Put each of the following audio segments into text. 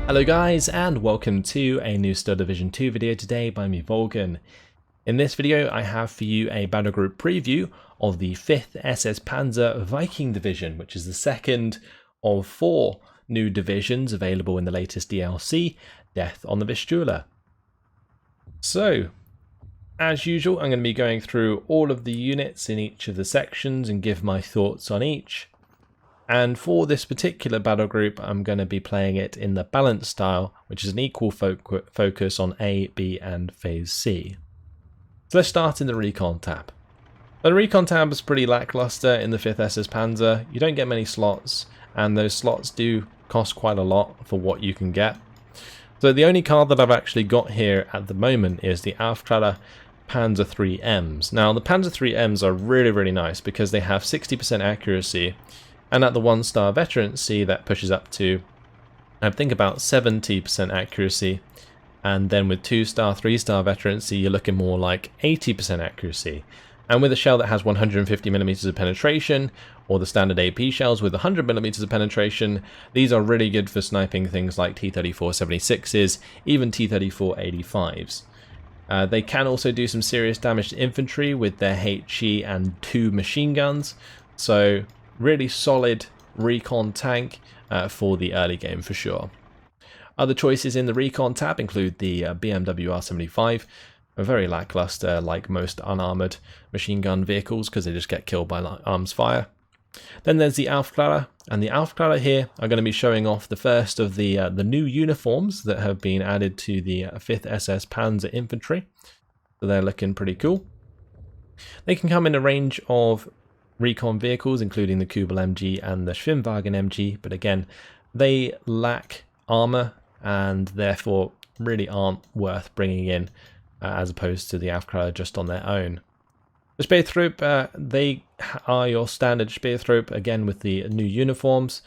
Hello guys, and welcome to a new Steel Division 2 video today by me, Vulcan. In this video I have for you a Battlegroup preview of the 5th SS-Panzer Viking division, which is the second of 4 new divisions available in the latest DLC, Death on the Vistula. So, as usual, I'm going to be going through all of the units in each of the sections and give my thoughts on each. And for this particular battle group, I'm going to be playing it in the balanced style, which is an equal focus on A, B, and Phase C. So let's start in the Recon tab. The Recon tab is pretty lackluster in the 5th SS-Panzer. You don't get many slots, and those slots do cost quite a lot for what you can get. So the only card that I've actually got here at the moment is the Panzer III Ms. Now the Panzer III Ms are really nice because they have 60% accuracy. And at the 1-star veterancy, that pushes up to, I think, about 70% accuracy. And then with 2-star, 3-star veterancy, you're looking more like 80% accuracy. And with a shell that has 150mm of penetration, or the standard AP shells with 100mm of penetration, these are really good for sniping things like T-34-76s, even T-34-85s. They can also do some serious damage to infantry with their HE and 2 machine guns. So really solid recon tank for the early game for sure. Other choices in the recon tab include the BMW R75, very lackluster like most unarmoured machine gun vehicles because they just get killed by arms fire. Then there's the Aufklärer, and the Aufklärer here are going to be showing off the first of the new uniforms that have been added to the 5th SS Panzer infantry. So they're looking pretty cool. They can come in a range of recon vehicles, including the Kubel MG and the Schwimmwagen MG, but again, they lack armor and therefore really aren't worth bringing in as opposed to the Aufklärer just on their own. The Speertrupp, they are your standard Speertrupp, again with the new uniforms.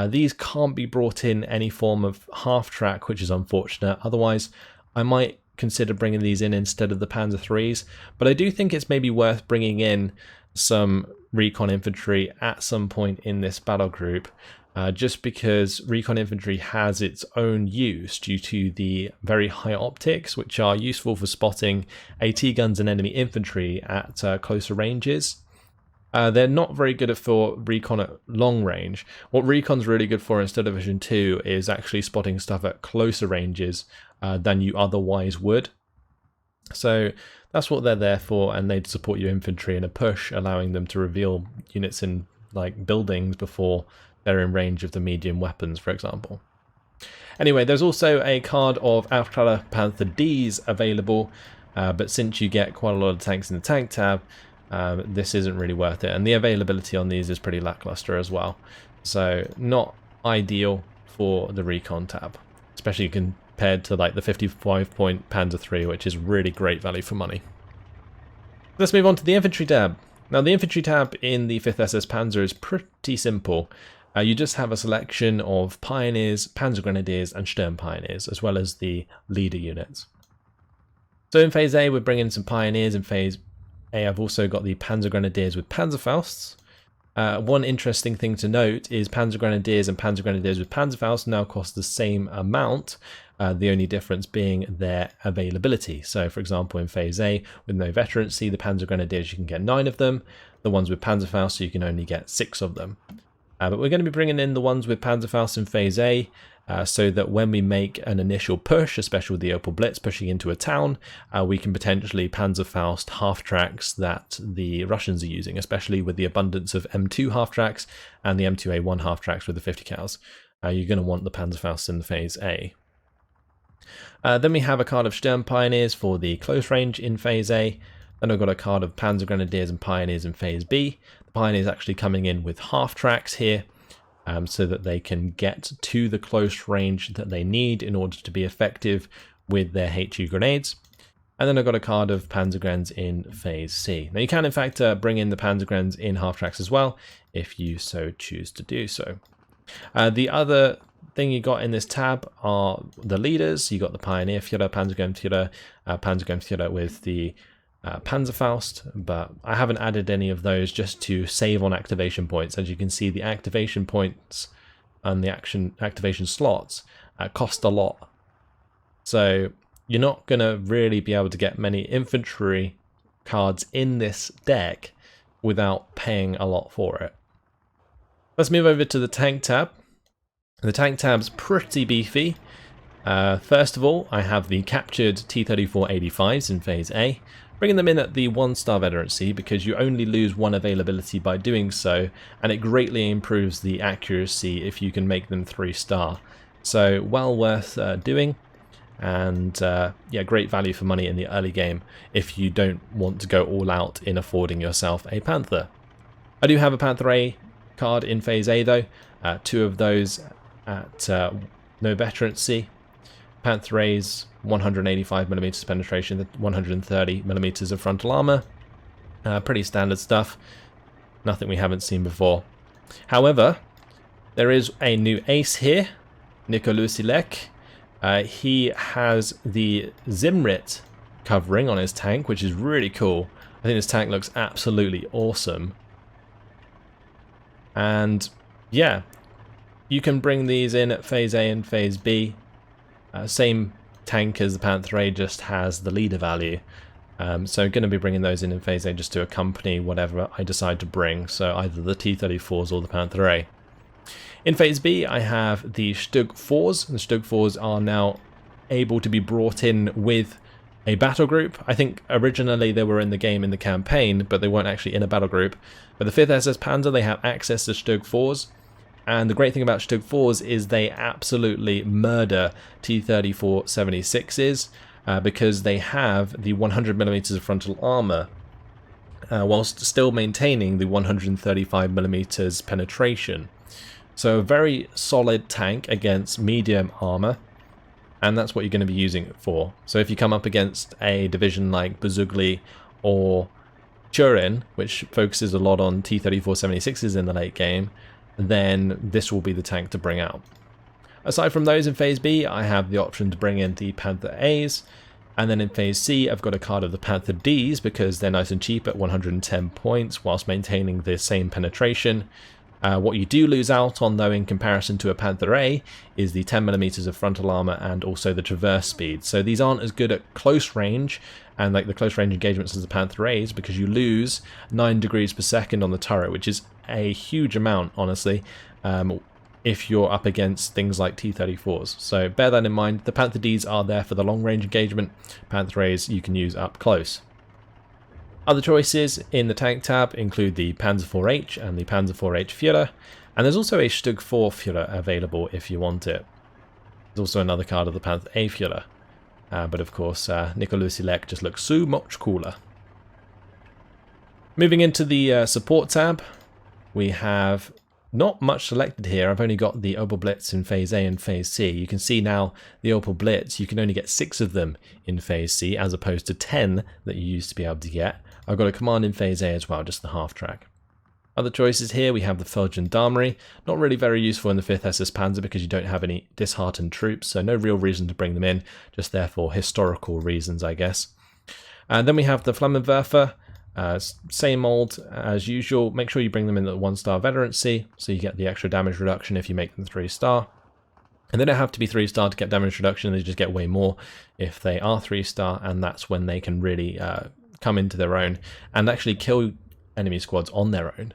These can't be brought in any form of half-track, which is unfortunate. Otherwise, I might consider bringing these in instead of the Panzer IIIs, but I do think it's maybe worth bringing in some recon infantry at some point in this battle group, just because recon infantry has its own use due to the very high optics, which are useful for spotting AT guns and enemy infantry at closer ranges. They're not very good for recon at long range. What recon's really good for in Steel Division 2 is actually spotting stuff at closer ranges than you otherwise would. So that's what they're there for, and they'd support your infantry in a push, allowing them to reveal units in like buildings before they're in range of the medium weapons, for example. Anyway, there's also a card of Aufklärer Panther Ds available, but since you get quite a lot of tanks in the tank tab, this isn't really worth it, and the availability on these is pretty lackluster as well. So not ideal for the recon tab, especially compared to like the 55-point Panzer III, which is really great value for money. Let's move on to the infantry tab. Now the infantry tab in the 5th SS Panzer is pretty simple. You just have a selection of Pioneers, Panzer Grenadiers and Sturm Pioneers, as well as the leader units. So in Phase A we're bringing some Pioneers. In Phase A I've also got the Panzer Grenadiers with Panzerfausts. One interesting thing to note is Panzer Grenadiers and Panzer Grenadiers with Panzerfaust now cost the same amount, the only difference being their availability. So for example in Phase A with no veterancy, the Panzer Grenadiers you can get 9 of them, the ones with Panzerfaust you can only get 6 of them. But we're going to be bringing in the ones with Panzerfaust in Phase A, so that when we make an initial push, especially with the Opel Blitz pushing into a town, we can potentially Panzerfaust half-tracks that the Russians are using, especially with the abundance of M2 half-tracks and the M2A1 half-tracks with the 50 cals. You're going to want the Panzerfaust in the Phase A. Then we have a card of Sturm Pioneers for the close range in Phase A. Then I've got a card of Panzer Grenadiers and Pioneers in Phase B. The Pioneers actually coming in with half-tracks here, so that they can get to the close range that they need in order to be effective with their HE grenades. And then I've got a card of Panzergrens in Phase C. Now you can in fact bring in the Panzergrens in half-tracks as well, if you so choose to do so. The other thing you got in this tab are the leaders. You got the Pioneer Führer, Panzergrenführer with the Panzerfaust, but I haven't added any of those just to save on activation points. As you can see, the activation points and the activation slots cost a lot. So you're not going to really be able to get many infantry cards in this deck without paying a lot for it. Let's move over to the tank tab. The tank tab's pretty beefy. First of all, I have the captured T-34-85s in Phase A, bringing them in at the 1-star veterancy because you only lose 1 availability by doing so, and it greatly improves the accuracy if you can make them 3-star. So well worth doing, and yeah, great value for money in the early game if you don't want to go all out in affording yourself a Panther. I do have a Panther A card in Phase A though, 2 of those at no veterancy. Panther A's 185mm penetration, 130mm of frontal armor. Pretty standard stuff. Nothing we haven't seen before. However, there is a new ace here, Nikolausilek. He has the Zimrit covering on his tank, which is really cool. I think this tank looks absolutely awesome. And yeah, you can bring these in at Phase A and Phase B. Same tank as the Panther A, just has the leader value. So going to be bringing those in Phase A just to accompany whatever I decide to bring. So either the T-34s or the Panther A. In Phase B, I have the Stug 4s. The Stug 4s are now able to be brought in with a battle group. I think originally they were in the game in the campaign, but they weren't actually in a battle group. But the 5th SS-Panzer, they have access to Stug 4s. And the great thing about Stug 4s is they absolutely murder T-34-76s because they have the 100mm of frontal armor whilst still maintaining the 135mm penetration. So a very solid tank against medium armor, and that's what you're going to be using it for. So if you come up against a division like Bazugli or Turin, which focuses a lot on T-34-76s in the late game, then this will be the tank to bring out. Aside from those in Phase B, I have the option to bring in the Panther A's, and then in Phase C I've got a card of the Panther D's because they're nice and cheap at 110 points whilst maintaining the same penetration. What you do lose out on though in comparison to a Panther A is the 10mm of frontal armor and also the traverse speed. So these aren't as good at close range and like the close range engagements as the Panther A's because you lose 9 degrees per second on the turret, which is a huge amount honestly if you're up against things like T-34s. So bear that in mind. The Panther D's are there for the long range engagement. Panther A's you can use up close. Other choices in the tank tab include the Panzer IV-H and the Panzer IV-H Führer, and there's also a Stug 4 Führer available if you want it. There's also another card of the Panther A Führer, but of course Nikolausilek just looks so much cooler. Moving into the support tab, we have not much selected here. I've only got the Opel Blitz in Phase A and Phase C. You can see now the Opel Blitz, you can only get 6 of them in Phase C as opposed to 10 that you used to be able to get. I've got a command in Phase A as well, just the half track. Other choices here, we have the VulcanHDGaming, not really very useful in the 5th SS-Panzer because you don't have any disheartened troops, so no real reason to bring them in, just there for historical reasons, I guess. And then we have the Flammenwerfer, same old as usual. Make sure you bring them in at 1-star veterancy, so you get the extra damage reduction if you make them 3-star. And they don't have to be 3-star to get damage reduction, they just get way more if they are 3-star, and that's when they can really come into their own and actually kill enemy squads on their own.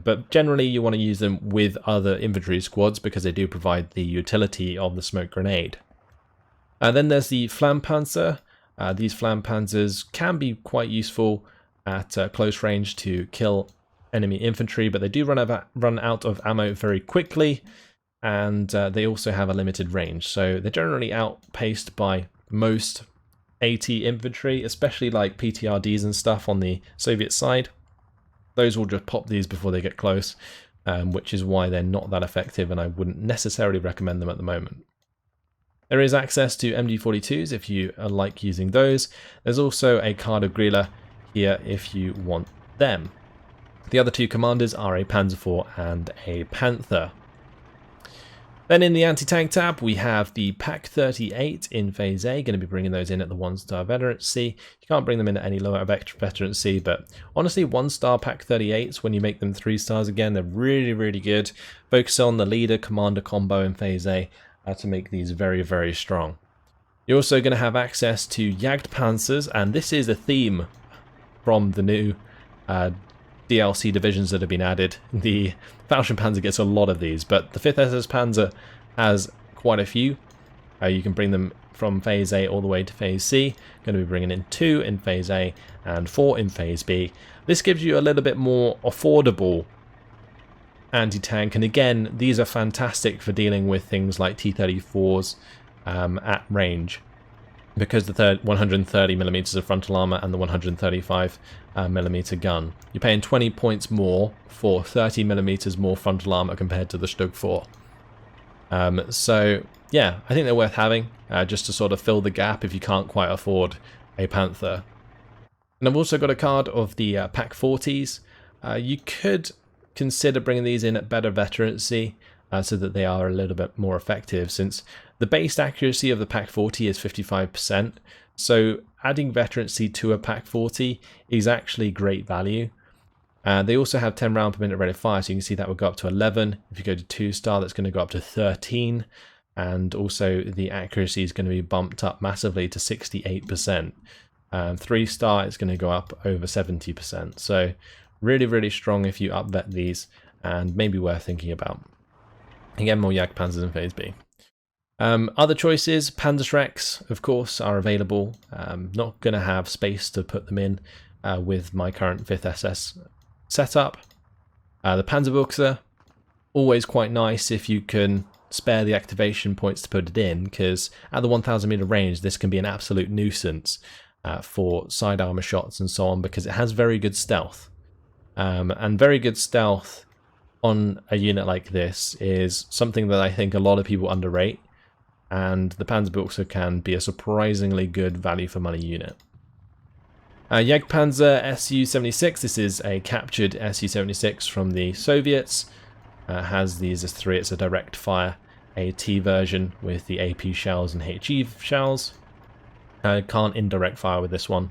But generally you want to use them with other infantry squads because they do provide the utility of the smoke grenade. Then there's the Flammenpanzer. These Flammenpanzers can be quite useful at close range to kill enemy infantry, but they do run out of ammo very quickly, and they also have a limited range. So they're generally outpaced by most AT infantry, especially like PTRDs and stuff on the Soviet side. Those will just pop these before they get close, which is why they're not that effective, and I wouldn't necessarily recommend them at the moment. There is access to MG42s if you like using those. There's also a card of Grilla here if you want them. The other 2 commanders are a Panzer IV and a Panther. Then in the anti-tank tab, we have the PaK-38 in Phase A, going to be bringing those in at the 1-star veterancy. You can't bring them in at any lower veterancy, but honestly, 1-star PaK-38s, when you make them 3 stars again, they're really, really good. Focus on the leader-commander combo in Phase A, to make these very, very strong. You're also going to have access to Jagdpanzers, and this is a theme from the new DLC divisions that have been added. The VulcanHDGaming gets a lot of these, but the 5th SS-Panzer has quite a few. You can bring them from Phase A all the way to Phase C. Going to be bringing in 2 in Phase A and 4 in Phase B. This gives you a little bit more affordable anti-tank, and again, these are fantastic for dealing with things like T-34s at range, because the 130mm of frontal armor and the 135mm gun. You're paying 20 points more for 30mm more frontal armor compared to the Stug 4. So yeah, I think they're worth having, just to sort of fill the gap if you can't quite afford a Panther. And I've also got a card of the Pak 40s. You could consider bringing these in at better veterancy, so that they are a little bit more effective, since the base accuracy of the Pak 40 is 55%, so adding veterancy to a Pak 40 is actually great value. They also have 10 round per minute rate of fire, so you can see that will go up to 11. If you go to 2-star, that's going to go up to 13, and also the accuracy is going to be bumped up massively to 68%. 3-star is going to go up over 70%, so really, really strong if you upvet these, and maybe worth thinking about. Again, more Jagdpanzers in Phase B. Other choices, Panzerschrecks, of course, are available. Not going to have space to put them in with my current 5th SS setup. The Panzerbuchse, always quite nice if you can spare the activation points to put it in, because at the 1000 meter range, this can be an absolute nuisance for side armor shots and so on, because it has very good stealth. And very good stealth on a unit like this is something that I think a lot of people underrate, and the Panzerbuchse can be a surprisingly good value for money unit. Jagdpanzer Su-76, this is a captured Su-76 from the Soviets. Has these as 3, it's a direct fire AT version with the AP shells and HE shells. Can't indirect fire with this one.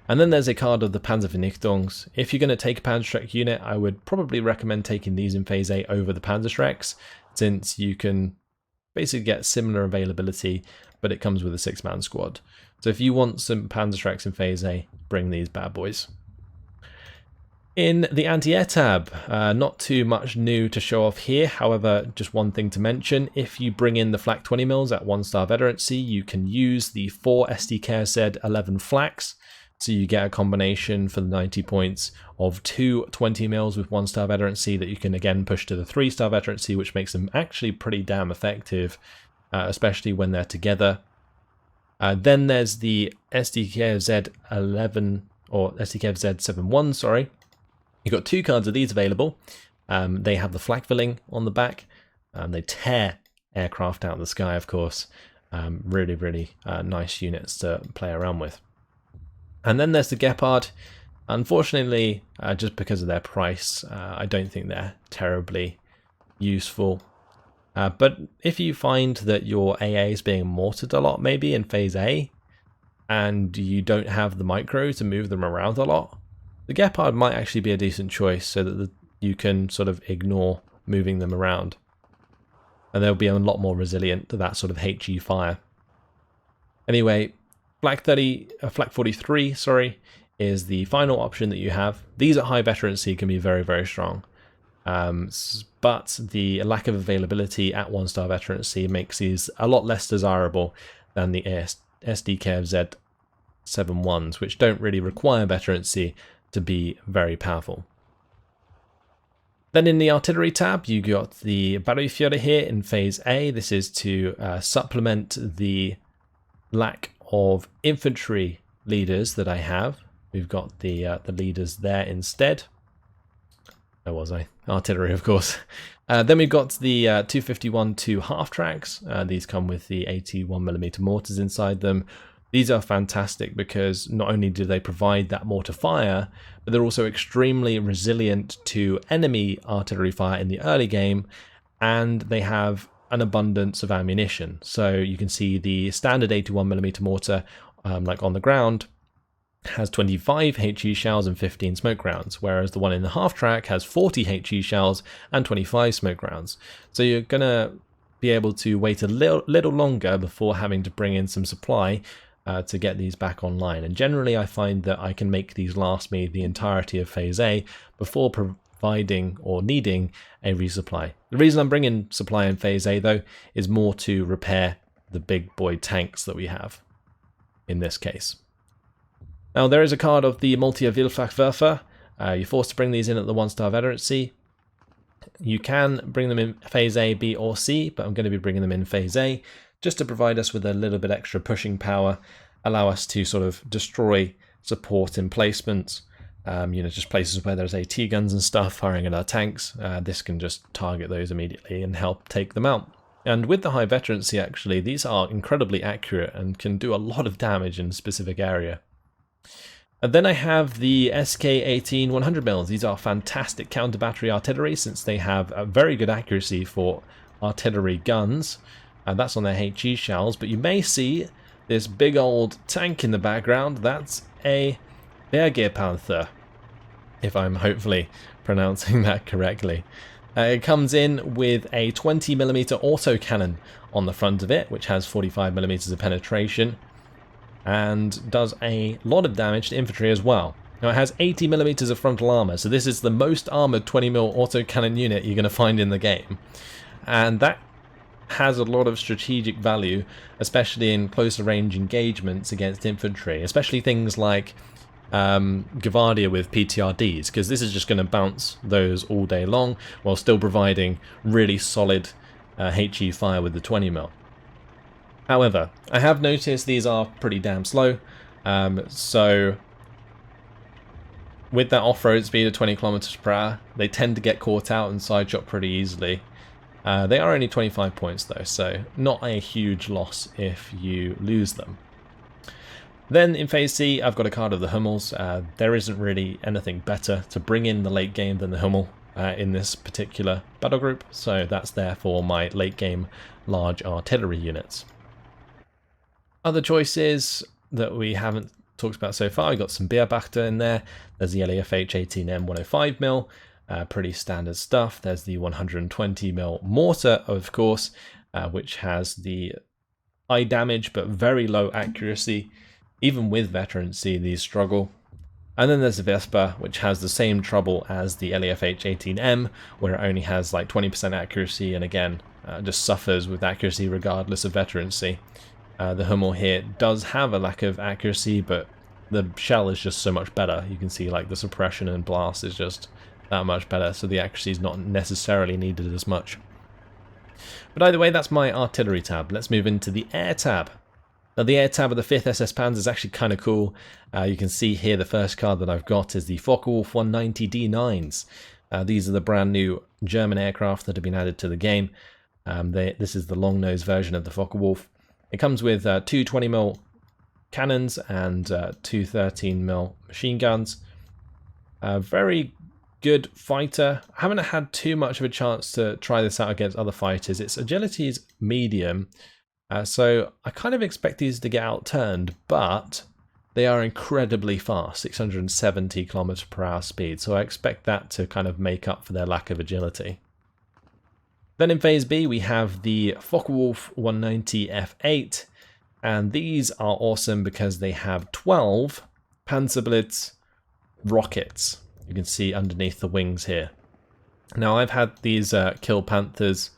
And then there's a card of the Panzervernichtungs. If you're going to take a Panzerschreck unit, I would probably recommend taking these in Phase A over the Panzerschrecks, since you can basically get similar availability, but it comes with a 6-man squad. So if you want some Panzerschrecks in Phase A, bring these bad boys. In the anti-air tab, not too much new to show off here. However, just one thing to mention: if you bring in the Flak 20mm at 1-star veterancy, you can use the 4 SDKZ 11 Flaks. So you get a combination for the 90 points of 2 20mm with 1-star veterancy that you can again push to the 3-star veterancy, which makes them actually pretty damn effective, especially when they're together. Then there's the SDKZ 11 or SDKZ 71, sorry. You've got 2 cards of these available. They have the Flakvilling on the back. They tear aircraft out of the sky, of course. Really, really nice units to play around with. And then there's the Gepard. Unfortunately, just because of their price, I don't think they're terribly useful. But if you find that your AA is being mortared a lot, maybe in Phase A, and you don't have the micro to move them around a lot, the Gepard might actually be a decent choice, so that you can sort of ignore moving them around. And they'll be a lot more resilient to that sort of HE fire. Anyway, Flak 43, sorry, is the final option that you have. These at high veterancy can be very, very strong. But the lack of availability at 1-star veterancy makes these a lot less desirable than the SDKZ 71s, which don't really require veterancy to be very powerful. Then in the artillery tab, you got the Battlegroup here in Phase A. This is to supplement the lack of infantry leaders that I have. We've got the leaders there instead. Where was I? Artillery, of course. Then we've got the 251-2 half tracks. These come with the 81mm mortars inside them. These are fantastic because not only do they provide that mortar fire, but they're also extremely resilient to enemy artillery fire in the early game, and they have an abundance of ammunition. So you can see the standard 81mm mortar, like on the ground, has 25 HE shells and 15 smoke rounds, whereas the one in the half track has 40 HE shells and 25 smoke rounds. So you're gonna be able to wait a little longer before having to bring in some supply to get these back online. And generally I find that I can make these last me the entirety of Phase A before providing or needing a resupply. The reason I'm bringing supply in Phase A though is more to repair the big boy tanks that we have in this case. Now there is a card of the Multi-Vielfachwerfer. You're forced to bring these in at the 1-star veterancy. You can bring them in Phase A, B or C, but I'm going to be bringing them in Phase A just to provide us with a little bit extra pushing power, allow us to sort of destroy support emplacements, just places where there's AT guns and stuff firing at our tanks. This can just target those immediately and help take them out. And with the high veterancy actually, these are incredibly accurate and can do a lot of damage in a specific area. And then I have the SK-18 100mm. These are fantastic counter-battery artillery since they have a very good accuracy for artillery guns. And that's on their HE shells. But you may see this big old tank in the background. That's a Per Kiilstofte, if I'm hopefully pronouncing that correctly. It comes in with a 20mm autocannon on the front of it, which has 45mm of penetration, and does a lot of damage to infantry as well. Now it has 80mm of frontal armor, so this is the most armored 20mm autocannon unit you're going to find in the game. And that has a lot of strategic value, especially in closer range engagements against infantry, especially things like Gavardia with PTRDs, because this is just going to bounce those all day long while still providing really solid HE fire with the 20mm. However, I have noticed these are pretty damn slow, so with that off-road speed of 20 km per hour, they tend to get caught out and sideshot pretty easily. They are only 25 points though, so not a huge loss if you lose them. Then in Phase C, I've got a card of the Hummels. There isn't really anything better to bring in the late game than the Hummel in this particular battle group, so that's there for my late game large artillery units. Other choices that we haven't talked about so far, we got some Beobachter in there. There's the LEFH 18M 105mm, pretty standard stuff. There's the 120mm mortar, of course, which has the high damage but very low accuracy. Even with veterancy, these struggle. And then there's the Vespa, which has the same trouble as the LEFH 18M, where it only has like 20% accuracy, and again, just suffers with accuracy regardless of veterancy. The Hummel here does have a lack of accuracy, but the shell is just so much better. You can see like the suppression and blast is just that much better, so the accuracy is not necessarily needed as much. But either way, that's my artillery tab. Let's move into the air tab. Now the air tab of the 5th SS-Panzer is actually kind of cool. You can see here the first card that I've got is the Focke-Wulf 190 D9s. These are the brand new German aircraft that have been added to the game. This is the long-nose version of the Focke-Wulf. It comes with 2 20mm cannons and 2 13mm machine guns. Very good fighter. I haven't had too much of a chance to try this out against other fighters. Its agility is medium, so I kind of expect these to get outturned, but they are incredibly fast, 670 km per hour speed, so I expect that to kind of make up for their lack of agility. Then in Phase B we have the Focke-Wulf 190 F8, and these are awesome because they have 12 Panzerblitz rockets. You can see underneath the wings here. Now I've had these kill Panthers,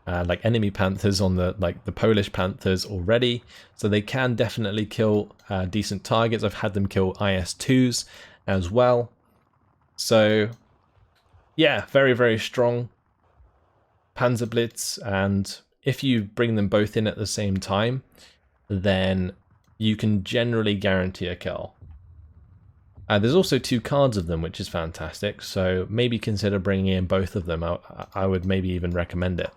like enemy Panthers on the Polish Panthers already, so they can definitely kill decent targets. I've had them kill IS-2s as well. So yeah, very, very strong Panzerblitz, and if you bring them both in at the same time, then you can generally guarantee a kill. There's also 2 cards of them, which is fantastic, so maybe consider bringing in both of them. I would maybe even recommend it.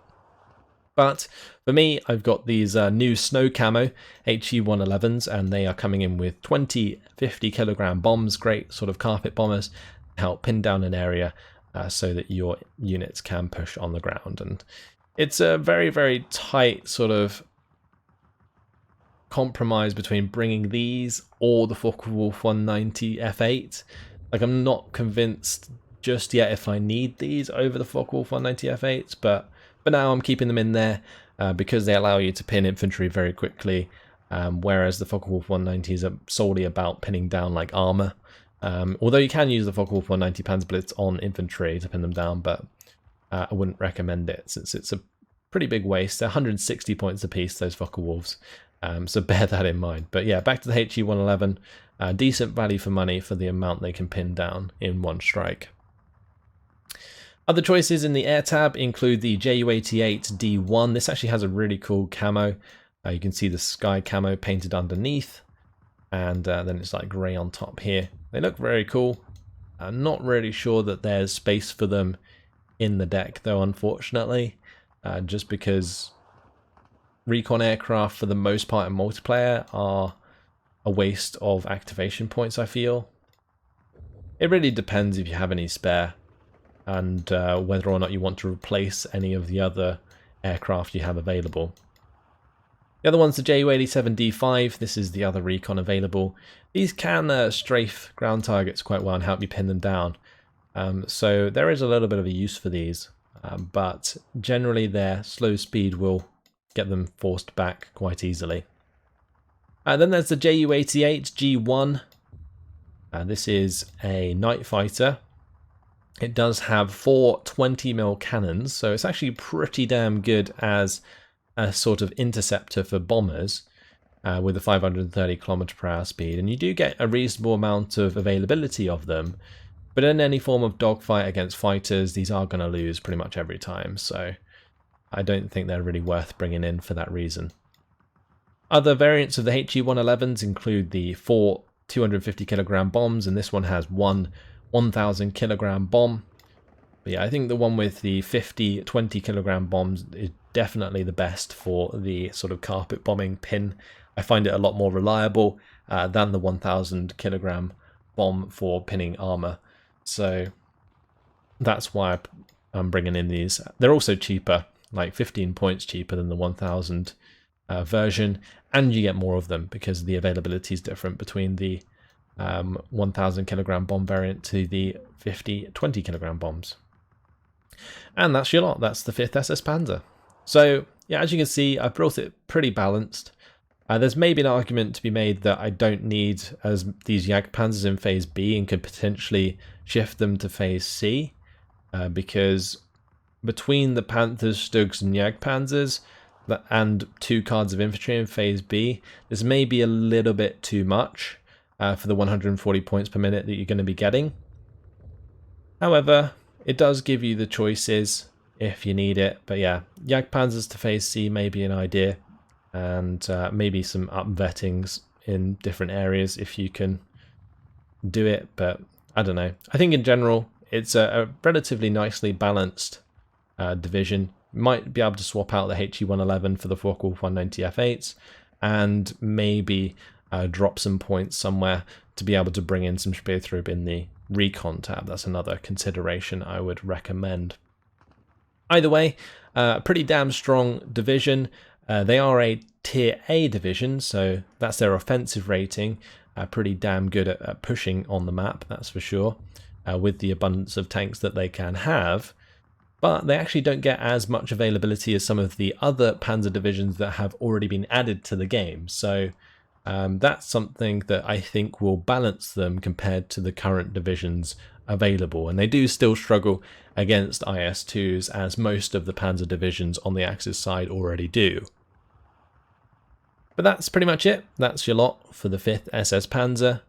But for me, I've got these new snow camo HE-111s, and they are coming in with 20 50-kilogram bombs, great sort of carpet bombers, to help pin down an area so that your units can push on the ground. And it's a very, very tight sort of compromise between bringing these or the Focke-Wulf 190 F8. Like, I'm not convinced just yet if I need these over the Focke-Wulf 190 F8s, but But now I'm keeping them in there because they allow you to pin infantry very quickly, whereas the Focke-Wulf 190s are solely about pinning down like armor. Although you can use the Focke-Wulf 190 Panzerblitz on infantry to pin them down, but I wouldn't recommend it since it's a pretty big waste. They're 160 points apiece, those Focke-Wulfs, so bear that in mind. But yeah, back to the HE-111, decent value for money for the amount they can pin down in one strike. Other choices in the air tab include the Ju-88D1. This actually has a really cool camo. You can see the sky camo painted underneath, and then it's like grey on top here. They look very cool. I'm not really sure that there's space for them in the deck though, unfortunately, just because recon aircraft for the most part in multiplayer are a waste of activation points, I feel. It really depends if you have any spare, and whether or not you want to replace any of the other aircraft you have available. The other one's the Ju-87D5. This is the other recon available. These can strafe ground targets quite well and help you pin them down. So there is a little bit of a use for these, but generally their slow speed will get them forced back quite easily. Then there's the Ju-88G1. This is a night fighter. It does have 4 20mm cannons, so it's actually pretty damn good as a sort of interceptor for bombers with a 530 km/h speed, and you do get a reasonable amount of availability of them, but in any form of dogfight against fighters, these are going to lose pretty much every time, so I don't think they're really worth bringing in for that reason. Other variants of the HE-111s include the 4 250 kg bombs, and this one has one 1000 kg bomb. But yeah, I think the one with the 50 20 kg bombs is definitely the best for the sort of carpet bombing pin. I find it a lot more reliable than the 1000 kg bomb for pinning armor. So that's why I'm bringing in these. They're also cheaper, like 15 points cheaper than the 1000 version, and you get more of them because the availability is different between the 1000 kg bomb variant to the 50 20 kg bombs. And that's your lot. That's the 5th SS-Panzer. So yeah, as you can see, I've brought it pretty balanced. There's maybe an argument to be made that I don't need as these Jagdpanzers in Phase B and could potentially shift them to Phase C, because between the Panthers, Stugs and Jagdpanzers and 2 cards of infantry in Phase B, this may be a little bit too much for the 140 points per minute that you're going to be getting. However, it does give you the choices if you need it. But yeah, Jagdpanzers to Phase C may be an idea, and maybe some up-vettings in different areas if you can do it, but I don't know. I think in general, it's a relatively nicely balanced division. Might be able to swap out the HE-111 for the Focke-Wulf 190 F8s, and maybe drop some points somewhere to be able to bring in some Speertrupp in the recon tab. That's another consideration I would recommend. Either way, pretty damn strong division. They are a tier A division, so that's their offensive rating. Pretty damn good at pushing on the map, that's for sure, with the abundance of tanks that they can have. But they actually don't get as much availability as some of the other Panzer divisions that have already been added to the game. So that's something that I think will balance them compared to the current divisions available. And they do still struggle against IS-2s, as most of the Panzer divisions on the Axis side already do. But that's pretty much it. That's your lot for the 5th SS-Panzer.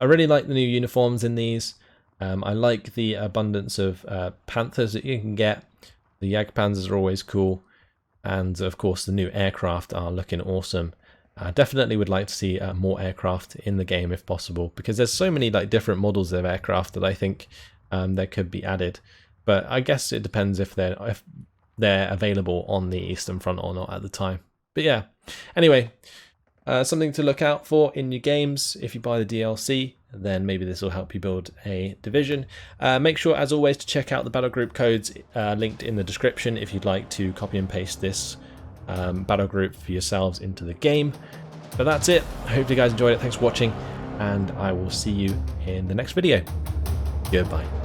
I really like the new uniforms in these. I like the abundance of Panthers that you can get. The Jagdpanzers are always cool. And of course the new aircraft are looking awesome. Definitely would like to see more aircraft in the game if possible, because there's so many like different models of aircraft that I think there could be added. But I guess it depends if they're available on the Eastern Front or not at the time. But yeah, anyway, something to look out for in your games. If you buy the DLC, then maybe this will help you build a division. Make sure, as always, to check out the Battlegroup codes linked in the description if you'd like to copy and paste this Battlegroup for yourselves into the game. But that's it. I hope you guys enjoyed it. Thanks for watching, and I will see you in the next video. Goodbye.